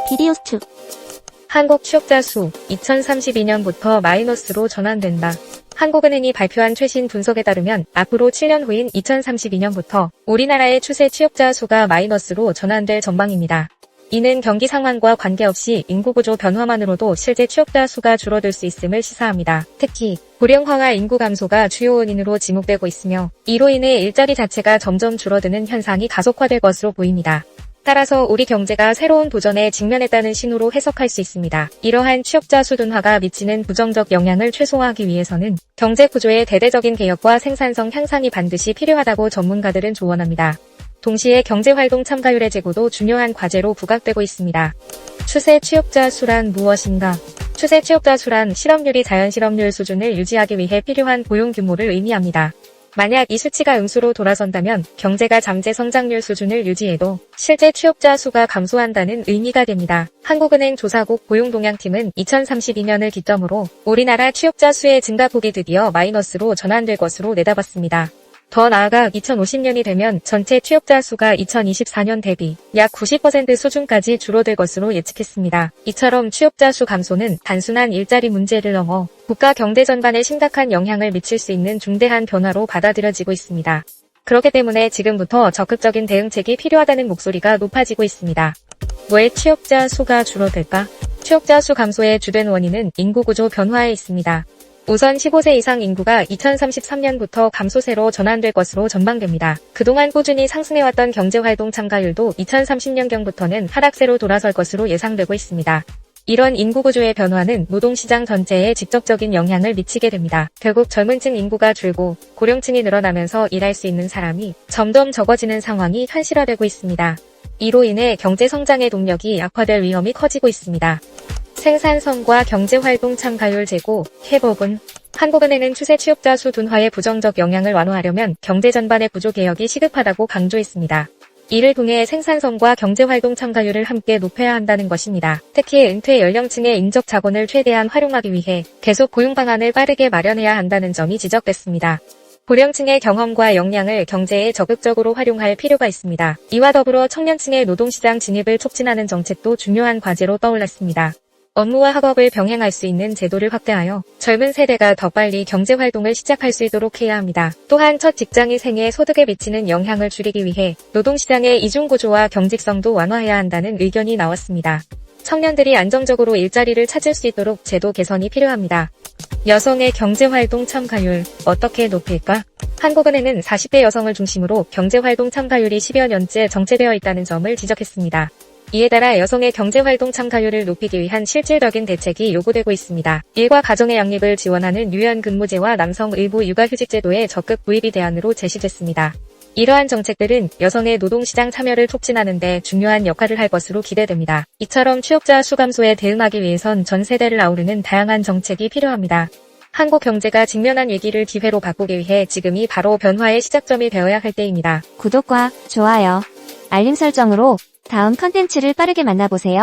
비디오 스튜. 한국 취업자 수 2032년부터 마이너스로 전환된다. 한국은행이 발표한 최신 분석에 따르면 앞으로 7년 후인 2032년부터 우리나라의 추세 취업자 수가 마이너스로 전환될 전망입니다. 이는 경기 상황과 관계없이 인구구조 변화만으로도 실제 취업자 수가 줄어들 수 있음을 시사합니다. 특히 고령화와 인구 감소가 주요 원인으로 지목되고 있으며 이로 인해 일자리 자체가 점점 줄어드는 현상이 가속화될 것으로 보입니다. 따라서 우리 경제가 새로운 도전에 직면했다는 신호로 해석할 수 있습니다. 이러한 취업자 수 둔화가 미치는 부정적 영향을 최소화하기 위해서는 경제 구조의 대대적인 개혁과 생산성 향상이 반드시 필요하다고 전문가들은 조언합니다. 동시에 경제활동 참가율의 제고도 중요한 과제로 부각되고 있습니다. 추세 취업자 수란 무엇인가? 추세 취업자 수란 실업률이 자연실업률 수준을 유지하기 위해 필요한 고용 규모를 의미합니다. 만약 이 수치가 음수로 돌아선다면 경제가 잠재 성장률 수준을 유지해도 실제 취업자 수가 감소한다는 의미가 됩니다. 한국은행 조사국 고용동향팀은 2032년을 기점으로 우리나라 취업자 수의 증가폭이 드디어 마이너스로 전환될 것으로 내다봤습니다. 더 나아가 2050년이 되면 전체 취업자 수가 2024년 대비 약 90% 수준까지 줄어들 것으로 예측했습니다. 이처럼 취업자 수 감소는 단순한 일자리 문제를 넘어 국가 경제 전반에 심각한 영향을 미칠 수 있는 중대한 변화로 받아들여지고 있습니다. 그렇기 때문에 지금부터 적극적인 대응책이 필요하다는 목소리가 높아지고 있습니다. 왜 취업자 수가 줄어들까? 취업자 수 감소의 주된 원인은 인구구조 변화에 있습니다. 우선 15세 이상 인구가 2033년부터 감소세로 전환될 것으로 전망됩니다. 그동안 꾸준히 상승해왔던 경제활동 참가율도 2030년경부터는 하락세로 돌아설 것으로 예상되고 있습니다. 이런 인구구조의 변화는 노동시장 전체에 직접적인 영향을 미치게 됩니다. 결국 젊은층 인구가 줄고 고령층이 늘어나면서 일할 수 있는 사람이 점점 적어지는 상황이 현실화되고 있습니다. 이로 인해 경제성장의 동력이 약화될 위험이 커지고 있습니다. 생산성과 경제활동 참가율 제고, 회복은 한국은행은 추세 취업자 수 둔화의 부정적 영향을 완화하려면 경제 전반의 구조 개혁이 시급하다고 강조했습니다. 이를 통해 생산성과 경제활동 참가율을 함께 높여야 한다는 것입니다. 특히 은퇴 연령층의 인적 자본을 최대한 활용하기 위해 계속 고용 방안을 빠르게 마련해야 한다는 점이 지적됐습니다. 고령층의 경험과 역량을 경제에 적극적으로 활용할 필요가 있습니다. 이와 더불어 청년층의 노동시장 진입을 촉진하는 정책도 중요한 과제로 떠올랐습니다. 업무와 학업을 병행할 수 있는 제도를 확대하여 젊은 세대가 더 빨리 경제활동을 시작할 수 있도록 해야 합니다. 또한 첫 직장인 생애 소득에 미치는 영향을 줄이기 위해 노동시장의 이중구조와 경직성도 완화해야 한다는 의견이 나왔습니다. 청년들이 안정적으로 일자리를 찾을 수 있도록 제도 개선이 필요합니다. 여성의 경제활동 참가율 어떻게 높일까? 한국은행은 40대 여성을 중심으로 경제활동 참가율이 10여 년째 정체되어 있다는 점을 지적했습니다. 이에 따라 여성의 경제활동 참가율을 높이기 위한 실질적인 대책이 요구되고 있습니다. 일과 가정의 양립을 지원하는 유연근무제와 남성 의무 육아휴직제도의 적극 도입이 대안으로 제시됐습니다. 이러한 정책들은 여성의 노동시장 참여를 촉진하는 데 중요한 역할을 할 것으로 기대됩니다. 이처럼 취업자 수 감소에 대응하기 위해선 전 세대를 아우르는 다양한 정책이 필요합니다. 한국 경제가 직면한 위기를 기회로 바꾸기 위해 지금이 바로 변화의 시작점이 되어야 할 때입니다. 구독과 좋아요, 알림 설정으로 다음 컨텐츠를 빠르게 만나보세요.